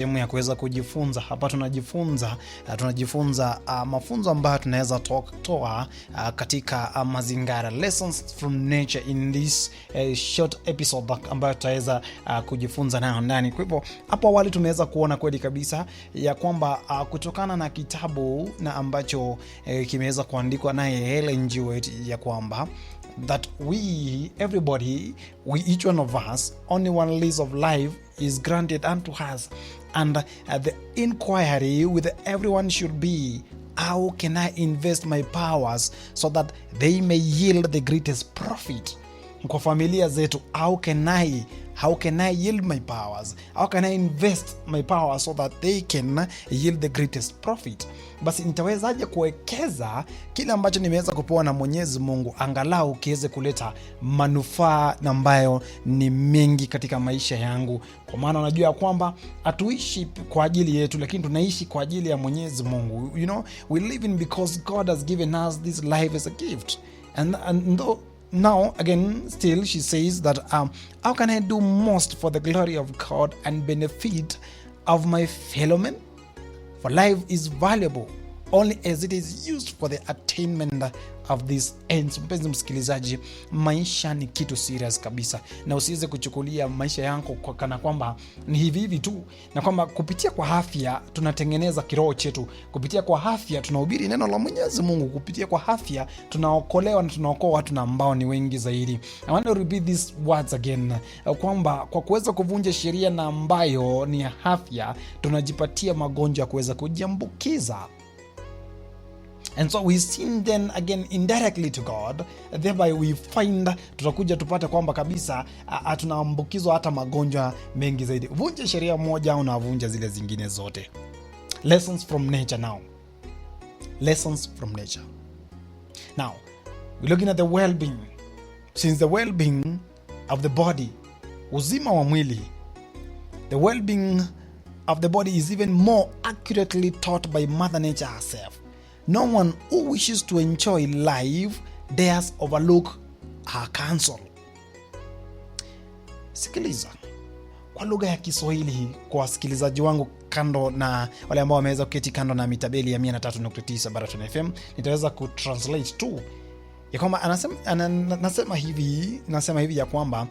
Sehemu ya kuweza kujifunza. Hapa tunajifunza mafunzo ambayo tunaweza toa katika mazingara, lessons from nature in this short episode ambayo tutaweza kujifunza nayo ndani. Kwa hivyo hapo awali tumeweza kuona kweli kabisa ya kwamba kutokana na kitabu na ambacho kimeweza kuandikwa naye Ellen G. White, ya kwamba that everybody, each one of us, only one lease of life is granted unto us, and the inquiry with everyone should be, how can I invest my powers so that they may yield the greatest profit? Kwa familia zetu, how can I yield my powers? How can I invest my powers so that they can yield the greatest profit? Basi nitawezaje kuwekeza kile ambacho nimeweza kupewa na Mwenyezi Mungu angalau kiweze kuleta manufaa ambayo ni mengi katika maisha yangu? Kwa maana unajua kwamba hatuishi kwa ajili yetu, lakini tunaishi kwa ajili ya Mwenyezi Mungu. We live in because God has given us this life as a gift. And though now, again, still she says that how can I do most for the glory of God and benefit of my fellow men? For life is valuable only as it is used for the attainment of these ends. Mpenzi msikilizaji, maisha ni kitu serious kabisa, na usiweze kuchukulia maisha yako kwa kana kwamba ni hivi tu, na kwamba kupitia kwa afya tunatengeneza kiroho chetu, kupitia kwa afya tunahubiri neno la Mwenyezi Mungu, kupitia kwa afya tunaokolewa na tunaokoa watu ambao ni wengi zaidi. I want to repeat these words again, kwamba kwa kuweza kuvunja sheria na ambayo ni afya, tunajipatia magonjwa kuweza kujiambukiza. And so we sin then again indirectly to God, thereby we find, tutakuja tupate kwamba kabisa tunaambukizwa hata magonjwa mengi zaidi. Vunja sheria moja unavunja zile zingine zote. Lessons from nature now. Lessons from nature. Now, we're looking at the well-being. Since the well-being of the body, uzima wa mwili, the well-being of the body is even more accurately taught by Mother Nature herself. No one who wishes to enjoy life dares overlook her counsel. Sikiliza kwa lugha ya Kiswahili kwa wasikilizaji wangu kando na wale ambao wameweza kuketi kando na mitabeli ya 103.9 Baraton FM, nitaweza kutranslate tu ya kwamba anasema hivi ya kwamba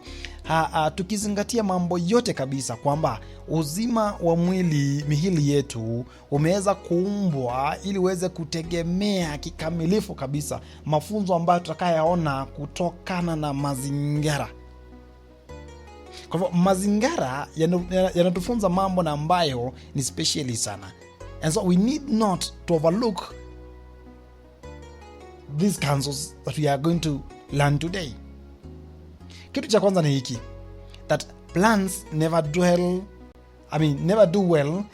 tukizingatia mambo yote kabisa, kwamba uzima wa mihili yetu umeweza kuumbwa ili uweze kutegemea kikamilifu kabisa mafunzo ambayo tutakayaona kutokana na mazingira. Kwa hivyo mazingira yanatufunza mambo na ambayo ni specially sana, and so we need not to overlook these counsels that we are going to learn today. Kitu cha kwanza ni hiki, that plants never do well,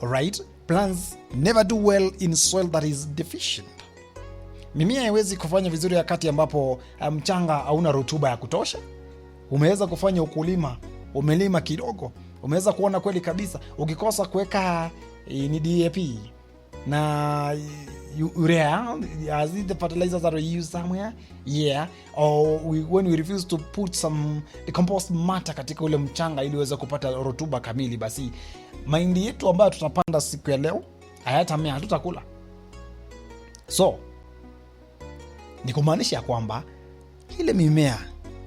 right? Plants never do well in soil that is deficient. Mimea haiwezi kufanya vizuri wakati ambapo mchanga hauna rutuba ya kutosha. Umeweza kufanya ukulima, umelima kidogo, umeweza kuona kweli kabisa ukikosa kuweka ni DAP na urea as the fertilizers that we use somewhere, or when we refuse to put some decomposed matter katika ule mchanga ili uweze kupata rutuba kamili, basi mahindi yetu ambayo tutapanda siku ya leo hayatamea, hatutakula. So ni kumaanisha kwamba ile mimea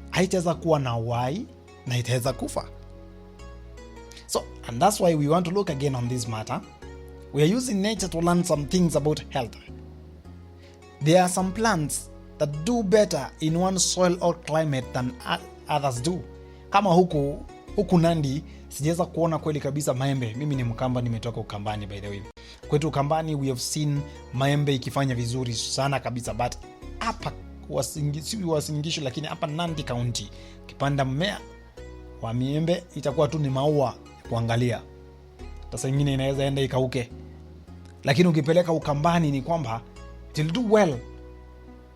haitaweza kuwa na uhai na itaweza kufa. So, and that's why we want to look again on this matter. We are using nature to learn some things about health. There are some plants that do better in one soil or climate than others do. Kama huku Nandi sijaweza kuona kweli kabisa maembe. Mimi ni Mkamba, nimetoka Ukambani by the way. Kwetu Ukambani we have seen maembe ikifanya vizuri sana kabisa, but hapa Wasingishu, lakini hapa Nandi County kipanda mmea wa miembe itakuwa tu ni maua kuangalia. Sasa nyingine inaweza enda ikauke. Lakini ukipeleka Ukambani ni kwamba it will do well.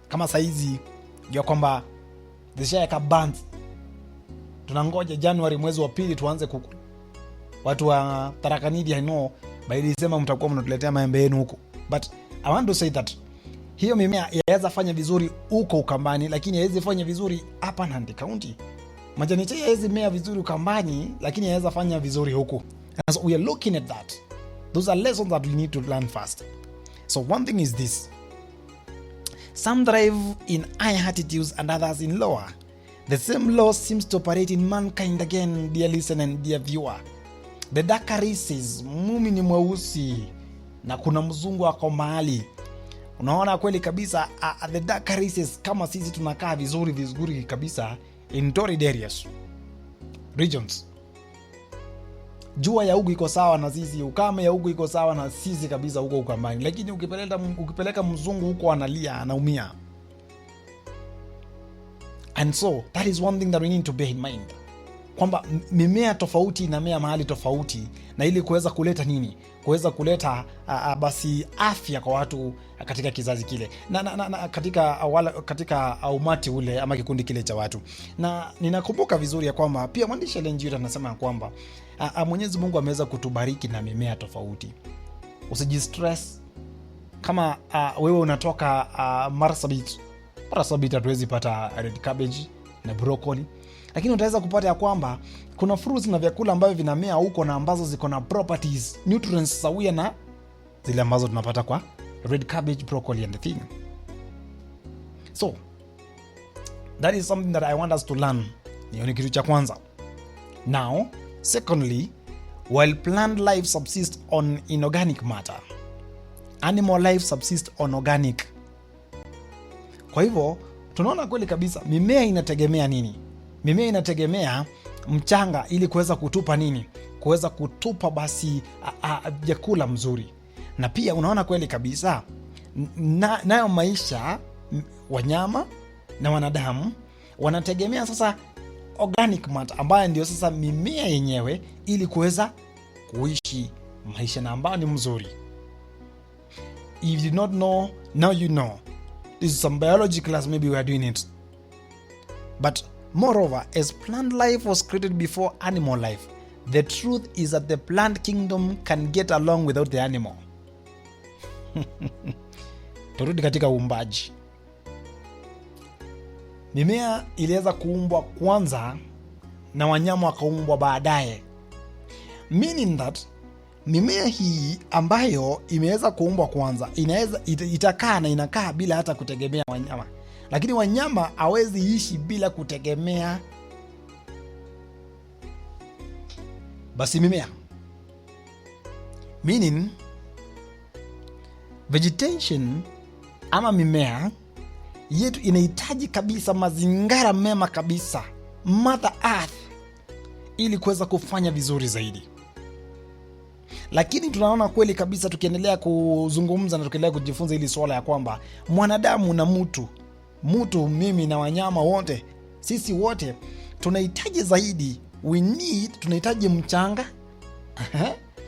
Kama saizi ya kwamba zishayaka bands, tunangoja January mwezi wa pili tuanze kukula. Watu wa Tarakanidi I know by December mtakuwa mnatuletea maembe yenu huko. But I want to say that hiyo mimea yaweza fanya vizuri huko Ukambani, lakini haiwezi fanya vizuri hapa Nandi County. Majani chai haiwezi mea vizuri Ukambani, lakini yaweza fanya vizuri huku. And so we are looking at that. Those are lessons that we need to learn first. So one thing is this: some thrive in high attitudes and others in lower. The same law seems to operate in mankind again, dear listener and dear viewer. The darker races, mumi ni mweusi na kuna mzungu ako mahali. Unaona kweli kabisa, the darker races kama sisi tunakaa vizuri kabisa in torrid areas, regions. Jua ya huku iko sawa na sisi, ukame ya huku iko sawa na sisi kabisa huko ukambani. Lakini ukipeleka mzungu huko analia, anaumia. And so that is one thing that we need to bear in mind, kwamba mimea tofauti inamea mahali tofauti, na ili kuweza kuleta nini? Kuweza kuleta basi afya kwa watu katika kizazi kile na katika umati ule ama kikundi kile cha watu. Na ninakumbuka vizuri ya kwamba pia mwandishi Ellen G. anasema kwamba Mwenyezi Mungu ameweza kutubariki na mimea tofauti. Usijistress kama wewe unatoka Marsabit hatuwezi pata red cabbage na broccoli, lakini utaweza kupata ya kwamba kuna fruits na vyakula ambavyo vinamea huko na ambazo ziko na properties, nutrients sawia na zile ambazo tunapata kwa red cabbage, broccoli and the thing. So that is something that I want us to learn. Hiyo ni kitu cha kwanza. Now, secondly, while plant life subsists on inorganic matter, animal life subsists on organic. Kwa hivyo tunaona kweli kabisa mimea inategemea nini? Mimea inategemea mchanga ili kuweza kutupa nini? Kuweza kutupa basi vyakula mzuri. Na pia unaona kweli kabisa nayo maisha, wanyama na wanadamu wanategemea sasa organic matter, ambayo ndio sasa mimea yenyewe, ili kuweza kuishi maisha na ambayo ni mzuri. If you did not know, now you know. This is some biology class, maybe we are doing it. But moreover, as plant life was created before animal life, the truth is that the plant kingdom can get along without the animal. Turudi katika uumbaji. Mimea iliweza kuumbwa kwanza na wanyama wakaumbwa baadaye. Meaning that mimea hii ambayo imeweza kuumbwa kwanza itakaa na inakaa bila hata kutegemea wanyama. Lakini wanyama hawezi ishi bila kutegemea basi mimea. Meaning vegetation ama mimea yetu inahitaji kabisa mazingara mema kabisa, Mother Earth, ili kuweza kufanya vizuri zaidi. Lakini tunaona kweli kabisa tukiendelea kuzungumza na tukiendelea kujifunza hili swala ya kwamba mwanadamu na mtu mimi na wanyama wote, sisi wote tunahitaji zaidi, tunahitaji mchanga.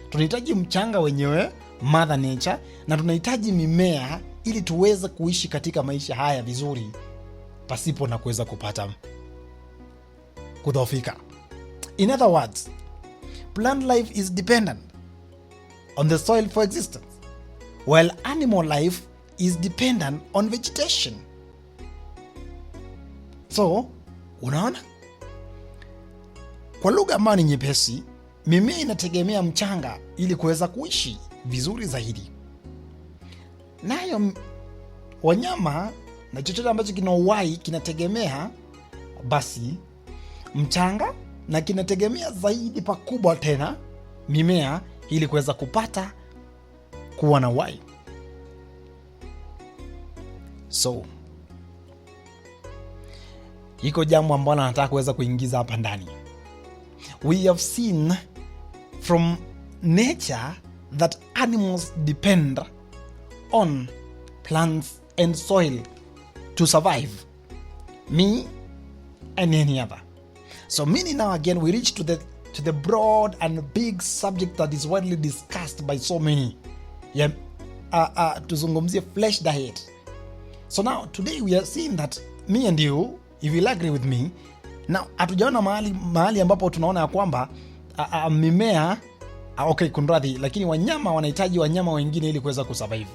Tunahitaji mchanga wenyewe, Mother Nature, na tunahitaji mimea ili tuweze kuishi katika maisha haya vizuri pasipo na kuweza kupata kudhoofika. In other words, plant life is dependent on the soil for existence, while animal life is dependent on vegetation. So, unaona? Kwa lugha ambayo ni nyepesi, mimea inategemea mchanga ili kuweza kuishi vizuri zaidi. Nayo wanyama na chochote ambacho kina uhai kinategemea basi mchanga, na kinategemea zaidi pakubwa tena mimea ili kuweza kupata kuwa na uhai. So iko jambo ambalo nataka kuweza kuingiza hapa ndani. We have seen from nature that animals depend on plants and soil to survive, me and any other. So meaning now again we reach to the broad and big subject that is widely discussed by so many. Tuzungumzie flesh diet. So now today we are seeing that me and you, if you'll agree with me, now hatujaona mahali ambapo tunaona ya kwamba mimea okay kunradhi, lakini wanyama wanahitaji wanyama wengine ili kuweza kusurvive.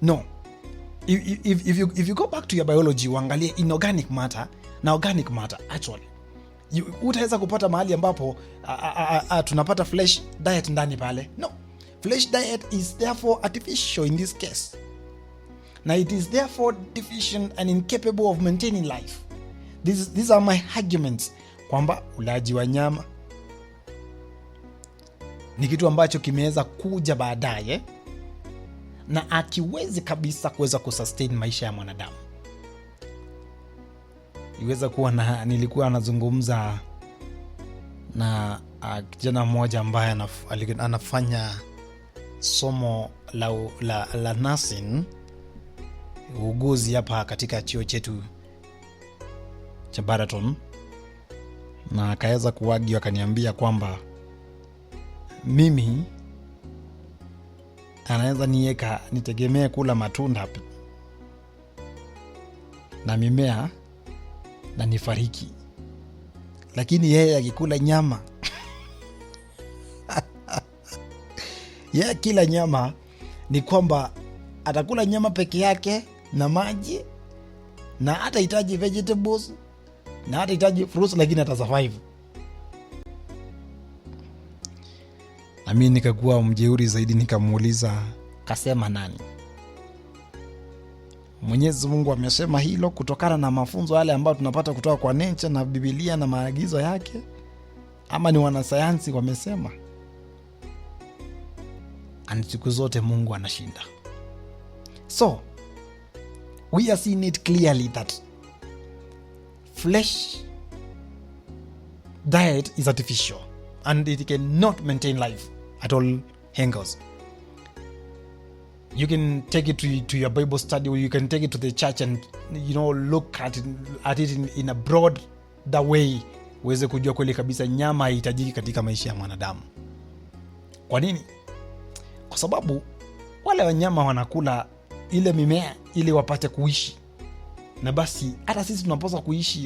No. If you go back to your biology, uangalie inorganic matter na organic matter, actually Utaweza kupata mahali ambapo tunapata flesh diet ndani pale. No, flesh diet is therefore artificial in this case, na it is therefore deficient and incapable of maintaining life. These are my arguments kwamba ulaji wa nyama ni kitu ambacho kimeweza kuja baadaye na akiwezi kabisa kuweza kusustain maisha ya mwanadamu. Iweza kuwa nilikuwa nazungumza na kijana mmoja ambaye anafanya somo la nursing, uuguzi hapa katika chuo chetu cha Baraton, na akaweza kuwagi akaniambia kwamba mimi anaweza nitegemee kula matunda na mimea na nifariki, lakini yeye akikula nyama yeye kila nyama ni kwamba atakula nyama peke yake na maji, na hatahitaji vegetables na hatahitaji fruits, lakini atasurvive. Na mimi nikakuwa mjeuri zaidi, nikamuuliza, kasema nani? Mwenyezi Mungu amesema hilo kutokana na mafunzo yale ambayo tunapata kutoka kwa nature na Biblia na maagizo yake, ama ni wanasayansi wamesema? Siku zote Mungu anashinda. So we are seeing it clearly that flesh diet is artificial and it cannot maintain life at all angles. You can take it to your Bible study, or you can take it to the church and look at it in a broad way, uweze kujua kweli kabisa nyama haihitajiki katika maisha ya mwanadamu. Kwa nini? Kwa sababu wale wanyama wanakula ile mimea ili wapate kuishi, na basi hata sisi tunapaswa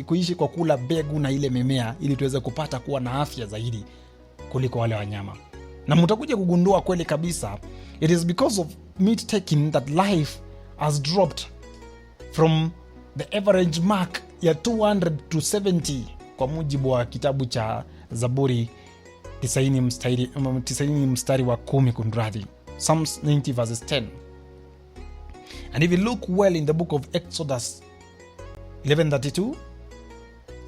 kuishi kwa kula mbegu na ile mimea ili tuweze kupata kuwa na afya zaidi kuliko wale wanyama. Na mtakuja kugundua kweli kabisa, it is because of meat taking that life has dropped from the average mark ya 200 to 70 kwa mujibu wa kitabu cha Zaburi 90 mstari wa 10 kunradhi, Psalms 90 verses 10. And if you look well in the book of Exodus 11:32,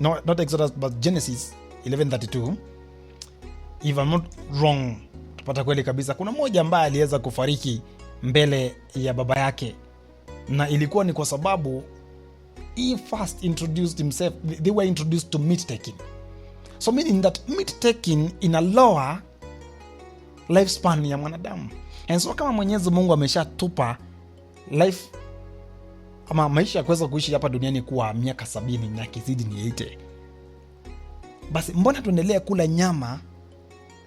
no, not Exodus but Genesis 11:32, if I'm not wrong, tupata kweli kabisa kuna mmoja ambaye aliweza kufariki mbele ya baba yake, na ilikuwa ni kwa sababu he first introduced himself, they were introduced to meat taking. So meaning that meat taking in a lower lifespan ya mwanadamu. And so kama Mwenyezi Mungu ameshatupa life ama maisha ya kuweza kuishi hapa duniani kuwa miaka 70 na kizidi ni 80, basi mbona tuendelee kula nyama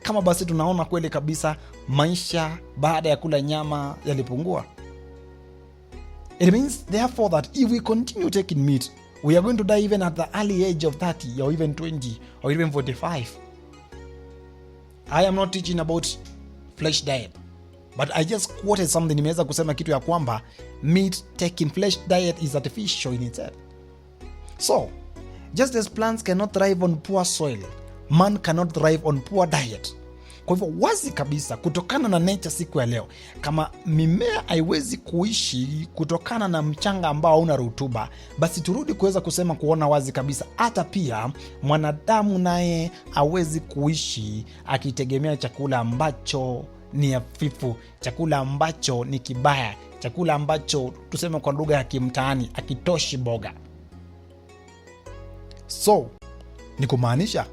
kama basi tunaona kweli kabisa maisha baada ya kula nyama yalipungua? It means therefore that if we continue taking meat, we are going to die even at the early age of 30 or even 20 or even 45. I am not teaching about flesh diet, but I just quoted something. Nimeweza kusema kitu ya kwamba meat taking flesh diet is artificial in itself. So just as plants cannot thrive on poor soil, man cannot thrive on poor diet. Kwa hivyo wazi kabisa kutokana na nature siku ya leo, kama mimea haiwezi kuishi kutokana na mchanga ambao hauna rutuba, basi turudi kuweza kuona wazi kabisa hata pia mwanadamu naye hawezi kuishi akitegemea chakula ambacho ni hafifu, chakula ambacho ni kibaya, chakula ambacho tuseme kwa lugha ya kimtaani akitoshi boga. So ni kumaanisha,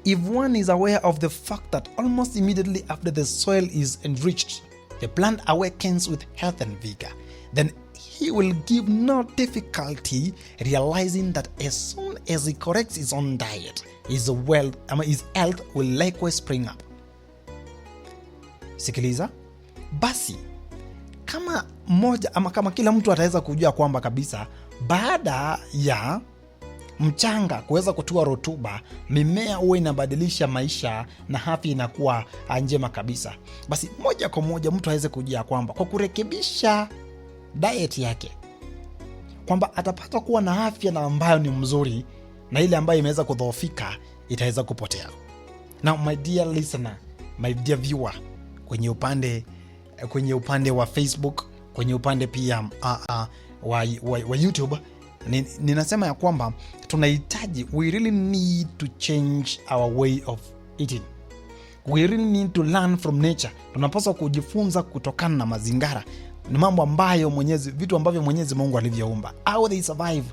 if one is aware of the fact that almost immediately after the soil is enriched, the plant awakens with health and vigor, then he will give no difficulty realizing that as soon as he corrects his own diet, his health will likewise spring up. Sikiliza, basi kama kila mtu ataweza kujua kwamba kabisa baada ya mchanga kuweza kutua rutuba, mimea huwa inabadilisha maisha na afya inakuwa njema kabisa, basi moja kwa moja mtu aweze kujua kwamba kwa kurekebisha diet yake kwamba atapata kuwa na afya na ambayo ni mzuri na ile ambayo imeweza kudhoofika itaweza kupotea. Now my dear listener, my dear viewer, kwenye upande wa Facebook, kwenye upande pia wa YouTube, ninasema ya kwamba tunahitaji, we really need to change our way of eating. We really need to learn from nature. Tunapaswa kujifunza kutokana na mazingira, ni mambo ambayo vitu ambavyo Mwenyezi Mungu alivyoumba. How they survive.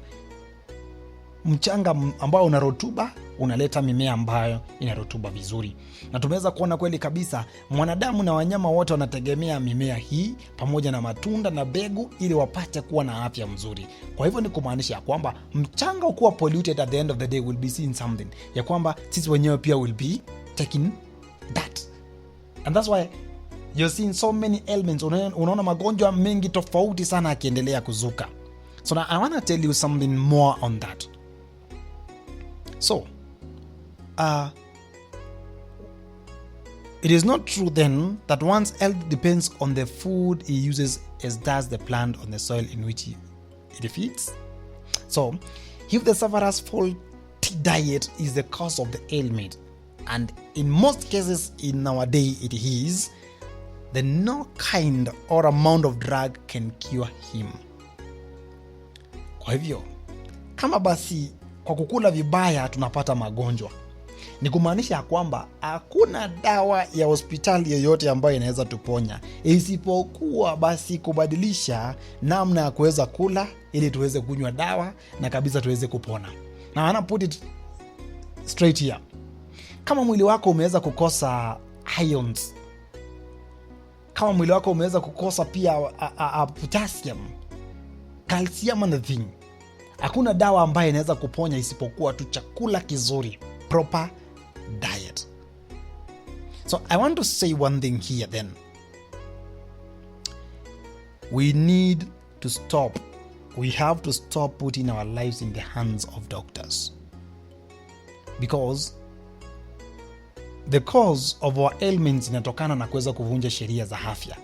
Mchanga ambao una rutuba unaleta mimea ambayo ina rutuba vizuri, na tumeweza kuona kweli kabisa mwanadamu na wanyama wote wanategemea mimea hii pamoja na matunda na mbegu ili wapate kuwa na afya mzuri. Kwa hivyo ni kumaanisha kwamba mchanga ukuwa polluted, at the end of the day will be seeing something ya kwamba sisi wenyewe pia will be taking that, and that's why you're seeing so many ailments. Unaona magonjwa mengi tofauti sana akiendelea kuzuka. So now I want to tell you something more on that. So it is not true then that one's health depends on the food he uses as does the plant on the soil in which it feeds. So if the sufferer's faulty diet is the cause of the ailment, and in most cases in our day it is, then no kind or amount of drug can cure him. Kwa hivyo kama basi kwa kukula vibaya tunapata magonjwa, ni kumaanisha kwamba hakuna dawa ya hospitali yoyote ambayo inaweza tuponya, isipokuwa basi kubadilisha namna ya kuweza kula ili tuweze kunywa dawa na kabisa tuweze kupona. Na ana put it straight here. Kama mwili wako umeweza kukosa ions, kama mwili wako umeweza kukosa pia potassium, calcium and the thing, hakuna dawa ambayo inaweza kuponya isipokuwa tu chakula kizuri, proper diet. So I want to say one thing here then. We have to stop putting our lives in the hands of doctors, because the cause of our ailments inatokana na kuweza kuvunja sheria za afya.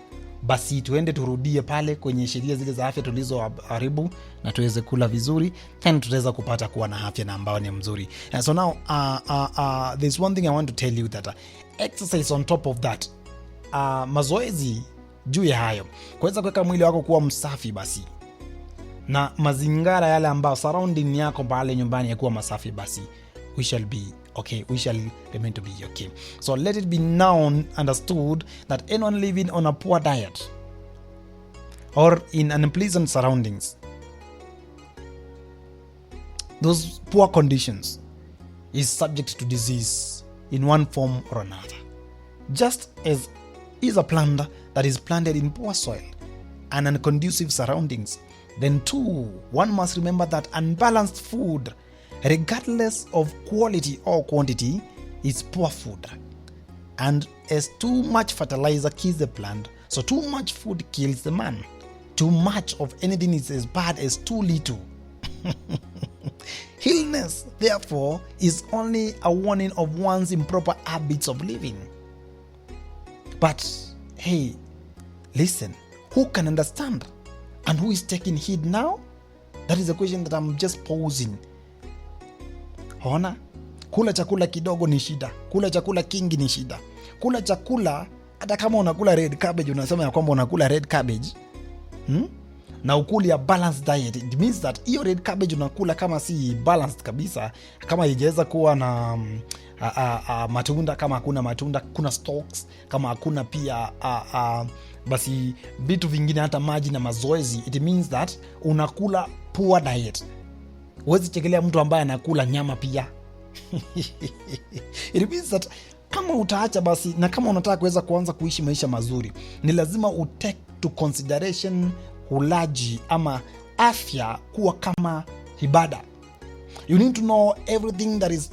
Basi tuende turudie pale kwenye sheria zile za afya tulizoharibu na tuweze kula vizuri, then tutaweza kupata kuwa na afya na ambao ni mzuri. And so now there's one thing I want to tell you, that exercise on top of that, mazoezi juu ya hayo, kuweza kuweka mwili wako kuwa msafi basi, na mazingira yale ambao surrounding yako pale nyumbani ya kuwa masafi, basi we shall be okay, we shall remain to be okay. So let it be known, understood, that anyone living on a poor diet or in unpleasant surroundings, those poor conditions, is subject to disease in one form or another. Just as is a plant that is planted in poor soil and unconducive surroundings, then too one must remember that unbalanced food, regardless of quality or quantity, is poor food. And as too much fertilizer kills the plant, so too much food kills the man. Too much of anything is as bad as too little. Illness, therefore, is only a warning of one's improper habits of living. But hey, listen, who can understand? And who is taking heed now? That is a question that I'm just posing. Ona, kula chakula kidogo ni shida, kula chakula kingi ni shida. Kula chakula, hata kama unakula red cabbage, unasema ya kwamba unakula red cabbage, na ukuli ya balanced diet, it means that hiyo red cabbage unakula kama si balanced kabisa, kama haijaweza kuwa na matunda, kama hakuna matunda, kuna stalks, kama hakuna pia basi vitu vingine, hata maji na mazoezi, it means that unakula poor diet. Huwezi chekelea mtu ambaye anakula nyama pia. It means that kama utaacha basi, na kama unataka kuweza kuanza kuishi maisha mazuri, ni lazima utake to consideration ulaji ama afya kuwa kama ibada. You need to know everything that is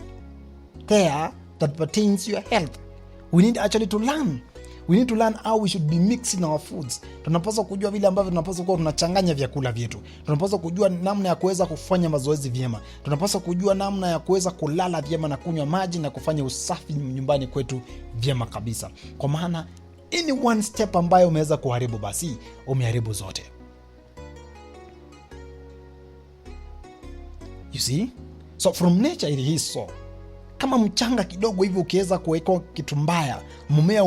there that pertains to your health. We need actually to learn. We need to learn how we should be mixing our foods. Tunapaswa kujua vile ambavyo tunapaswa kuwa tunachanganya vyakula vyetu. Tunapaswa kujua namna ya kuweza kufanya mazoezi vyema. Tunapaswa kujua namna ya kuweza kulala vyema na kunywa maji na kufanya usafi nyumbani kwetu vyema kabisa. Kwa maana any one step ambayo umeweza kuharibu, basi umeharibu zote. You see? So from nature it is so. Kama mchanga kidogo hivi ukiweza kuweka kitu mbaya, mmea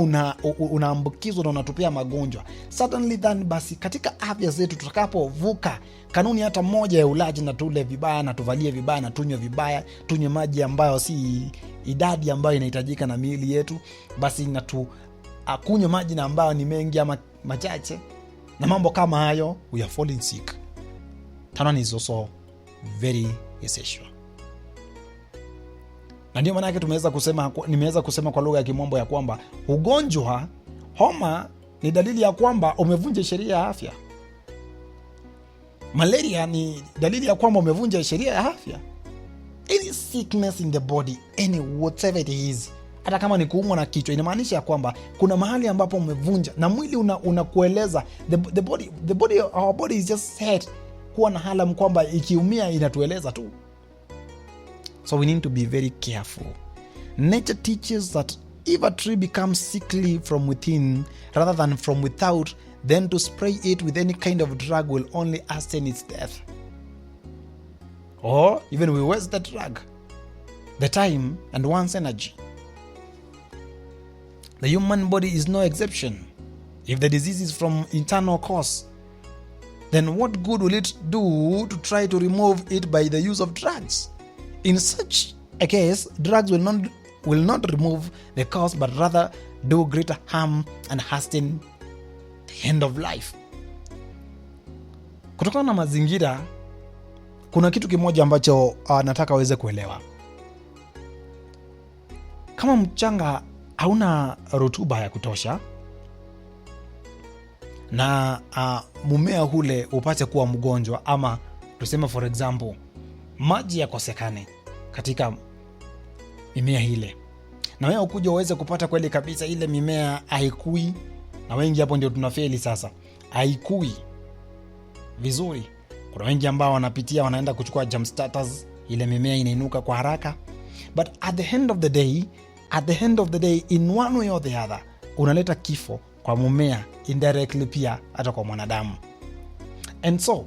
unaambukizwa na unatupia magonjwa. Suddenly then, basi katika afya zetu tutakapovuka kanuni hata moja ya ulaji, na tule vibaya na tuvalie vibaya na tunywe vibaya, tunywe maji ambayo si idadi ambayo inahitajika na miili yetu, basi na kunywe maji na ambayo ni mengi ama machache, na mambo kama hayo, we are falling sick. Turn is also very essential. Na ndio maana yake nimeweza kusema kwa lugha ya kimombo ya kwamba ugonjwa homa ni dalili ya kwamba umevunja sheria ya afya. Malaria ni dalili ya kwamba umevunja sheria ya afya. Any sickness in the body, any whatever it is, hata kama ni kuumwa na kichwa, inamaanisha ya kwamba kuna mahali ambapo umevunja, na mwili unakueleza our body is just set kuwa na halam kwamba ikiumia inatueleza tu. So we need to be very careful. Nature teaches that if a tree becomes sickly from within rather than from without, then to spray it with any kind of drug will only hasten its death. Or even we waste the drug, the time and one's energy. The human body is no exception. If the disease is from internal cause, then what good will it do to try to remove it by the use of drugs? In such a case, drugs will not remove the cause, but rather do greater harm and hasten the end of life. Kutokana na mazingira, kuna kitu kimoja ambacho nataka waweze kuelewa. Kama mchanga hauna rutuba ya kutosha, na mumea hule upate kuwa mgonjwa, ama tuseme for example maji yakosekane katika mimea ile, na wewe ukuja uweze kupata kweli kabisa ile mimea haikui, na wengi hapo ndio tunafeli sasa, haikui vizuri. Kuna wengi ambao wanaenda kuchukua jump starters, ile mimea inainuka kwa haraka, but at the end of the day in one way or the other unaleta kifo kwa mumea indirectly, pia hata kwa mwanadamu. And so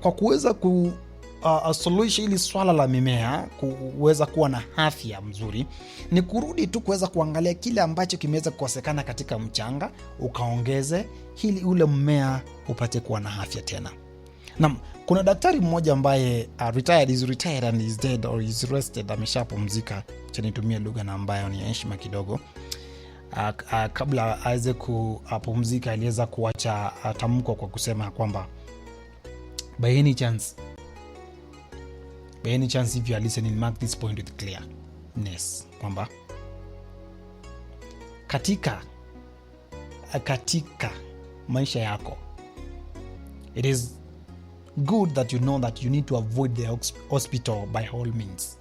kwa kuweza suluhisha hili swala la mimea kuweza kuwa na afya mzuri, ni kurudi tu kuweza kuangalia kile ambacho kimeweza kukosekana katika mchanga, ukaongeze ili ule mmea upate kuwa na afya tena. Na kuna daktari mmoja ambaye is retired and is dead or is rested, ameshapumzika, chanitumia lugha na ambayo ni heshima kidogo. Kabla aweze kupumzika aliweza kuacha tamko kwa kusema kwamba by any chance if you are listening, mark this point with clearness, kwamba katika maisha yako, it is good that you know that you need to avoid the hospital by all means.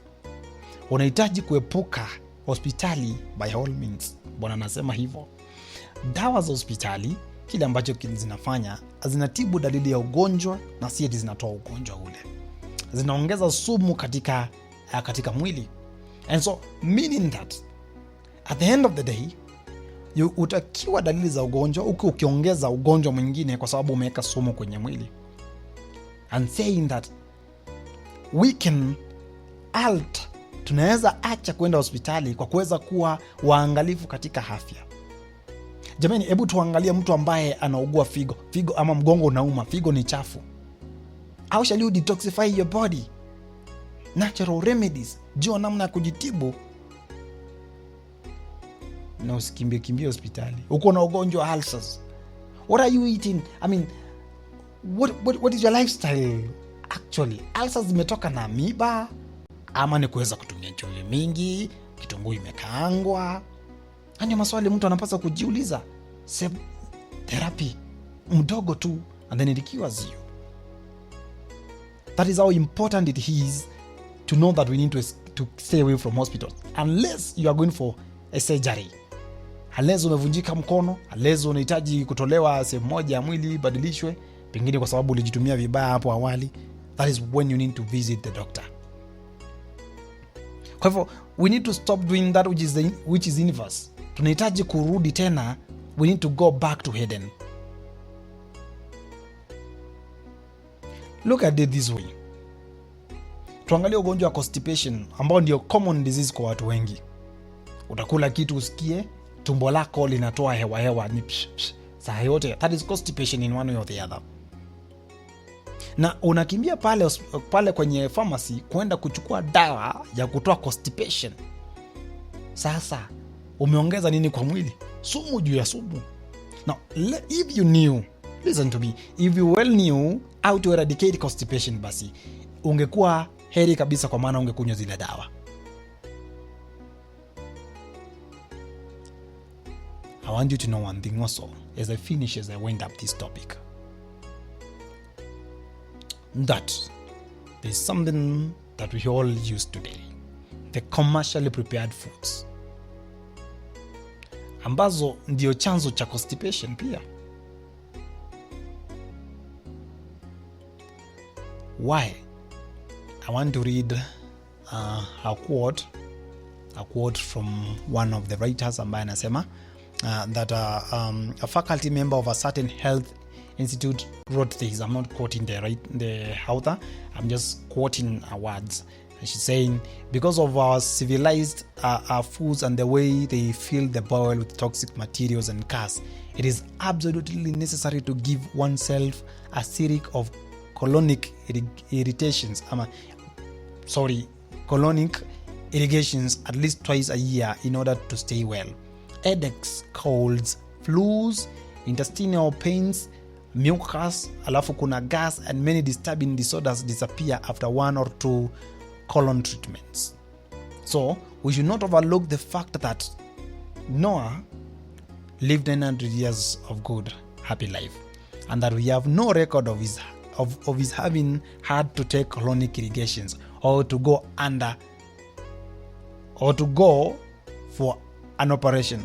Unahitaji kuepuka hospitali by all means. Bwana anasema hivyo. Dawa za hospitali, kile ambacho zinafanya, zinatibu dalili ya ugonjwa na si eti zinatoa ugonjwa ule. Zinaongeza sumu katika mwili. And so meaning that at the end of the day, utakiwa dalili za ugonjwa ukiongeza ugonjwa mwingine, kwa sababu umeweka sumu kwenye mwili. And saying that we can tunaweza acha kwenda hospitali kwa kuweza kuwa waangalifu katika afya. Jamani, hebu tuangalie mtu ambaye anaugua figo ama mgongo unauma, figo ni chafu. How shall you detoxify your body? Natural remedies. Jua namna ya kujitibu na usikimbie hospitali. Uko na ugonjwa wa ulcers. What are you eating? I mean, what is your lifestyle actually? Ulcers zimetoka na amoeba ama ni kuweza kutumia chumvi mingi, kitunguu imekaangwa? Haya maswali mtu anapaswa kujiuliza. Save therapy mdogo tu and then it cures you. That is how important it is to know that we need to stay away from hospitals unless you are going for a surgery. Unless umevunjika mkono, unless unahitaji kutolewa sehemu moja ya mwili badilishwe, pengine kwa sababu ulijitumia vibaya hapo awali, that is when you need to visit the doctor. Kwa hivyo we need to stop doing that which is inverse. Tunahitaji kurudi tena, we need to go back to Eden. Look at it this way. tuangalie ugonjwa wa constipation ambao ndio common disease kwa watu wengi. Utakula kitu usikie tumbo lako linatoa hewa ni saa yote. That is constipation in one way or the other. Na unakimbia pale kwenye pharmacy kwenda kuchukua dawa ya kutoa constipation. Sasa umeongeza nini kwa mwili? Sumu juu ya sumu. Now, if you knew, listen to me, if you well knew how to eradicate constipation, basi ungekuwa heri kabisa, kwa maana ungekunywa zile dawa. I want you to know one thing also, as I wind up this topic, that there's something that we all use today, the commercially prepared foods, ambazo ndio chanzo cha constipation pia. Why? I want to read a quote from one of the writers ambaye anasema that a faculty member of a certain health institute wrote this. I'm not quoting the author, I'm just quoting her words. She's saying, because of our civilized our foods and the way they fill the bowel with toxic materials and gas, it is absolutely necessary to give oneself a series of colonic irrigations at least twice a year in order to stay well. Headaches, colds, flus, intestinal pains, mucus, alafu kuna gas, and many disturbing disorders disappear after 1 or 2 colon treatments. So we should not overlook the fact that Noah lived 900 years of good, happy life, and that we have no record of his having had to take colonic irrigations or to go for an operation,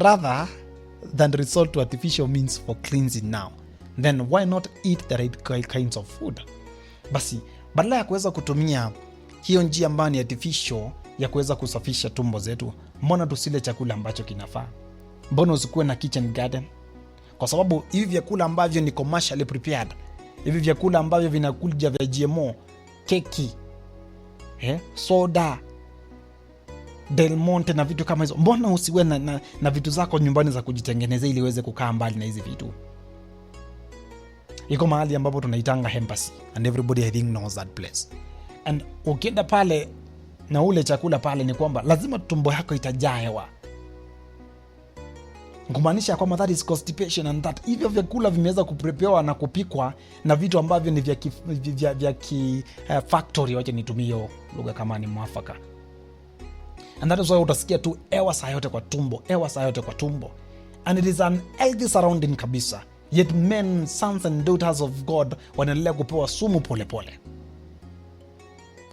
rather than resort to artificial means for cleansing now. Then why not eat the right kinds of food? Basi badala ya kuweza kutumia hiyo njia ambayo ni artificial ya kuweza kusafisha tumbo zetu, mbona tusile chakula ambacho kinafaa? Mbona usikuwe na kitchen garden? Kwa sababu hivi vyakula ambavyo ni commercially prepared, hivi vyakula ambavyo vinakuja vya GMO, keki, soda, Del Monte na vitu kama hizo, mbona usiwe na vitu zako nyumbani za kujitengenezea ili uweze kukaa mbali na hizi vitu? Iko mahali ambapo tunaitanga embassy, and everybody I think knows that place. And ukienda pale na ule chakula pale, ni kwamba lazima tumbo yako itajaa hewa, kumaanisha kwamba that is constipation, and that hivyo vyakula vimeweza kuprepewa na kupikwa na vitu ambavyo ni vya factory. Wacha nitumie lugha kama ni mwafaka. And that is why utasikia tu hewa saa yote kwa tumbo, and it is an healthy surrounding kabisa, yet men, sons and daughters of God wanaendelea kupewa sumu pole.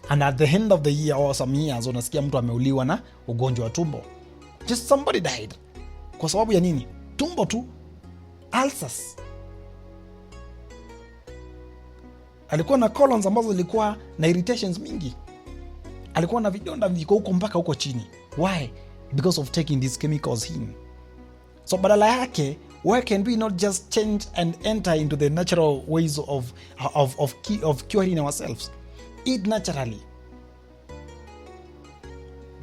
And at the end of the year or some years, unasikia mtu ameuliwa na ugonjwa wa tumbo. Just somebody died. Kwa sababu ya nini? Tumbo tu. Ulcers. Alikuwa na colons ambazo zilikuwa na irritations mingi. Alikuwa na vidonda viko huko mpaka huko chini. Why? Because of taking these chemicals in. So badala yake, why can we not just change and enter into the natural ways of curing ourselves? Eat naturally.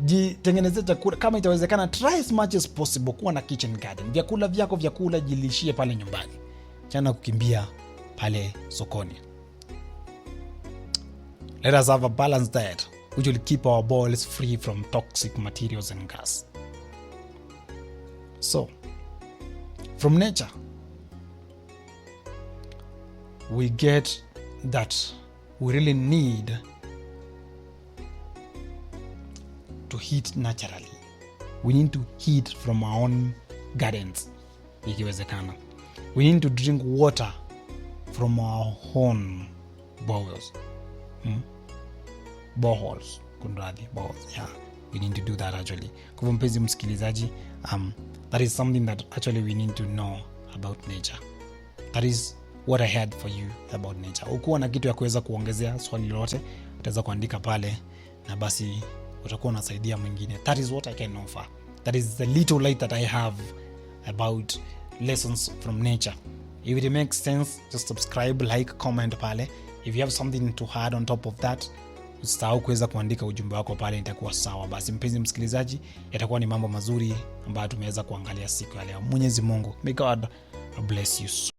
Jitengenezea chakula kama itawezekana, try as much as possible kuwa na kitchen garden. Vyakula vyako vyakula jilishie pale nyumbani, chana kukimbia pale sokoni. Let us have a balanced diet which will keep our bowels free from toxic materials and gas. So, from nature, we get that we really need to eat naturally. We need to eat from our own gardens, ikiwezekana. We need to drink water from our own boreholes. Boreholes. Yeah, we need to do that actually. Kwa mpenzi msikilizaji, that is something that actually we need to know about nature. That is what I had for you about nature. Ukiwa na kitu ya kuweza kuongezea swali lolote, utaweza kuandika pale na basi utakuwa unasaidia mwingine. That is what I can offer. That is the little light that I have about lessons from nature. If it makes sense, just subscribe, like, comment pale. If you have something to add on top of that, usisahau kuweza kuandika ujumbe wako pale, nitakuwa sawa. Basi mpenzi msikilizaji, yatakuwa ni mambo mazuri ambayo tumeweza kuangalia siku ya leo. Mwenyezi Mungu, may God bless you.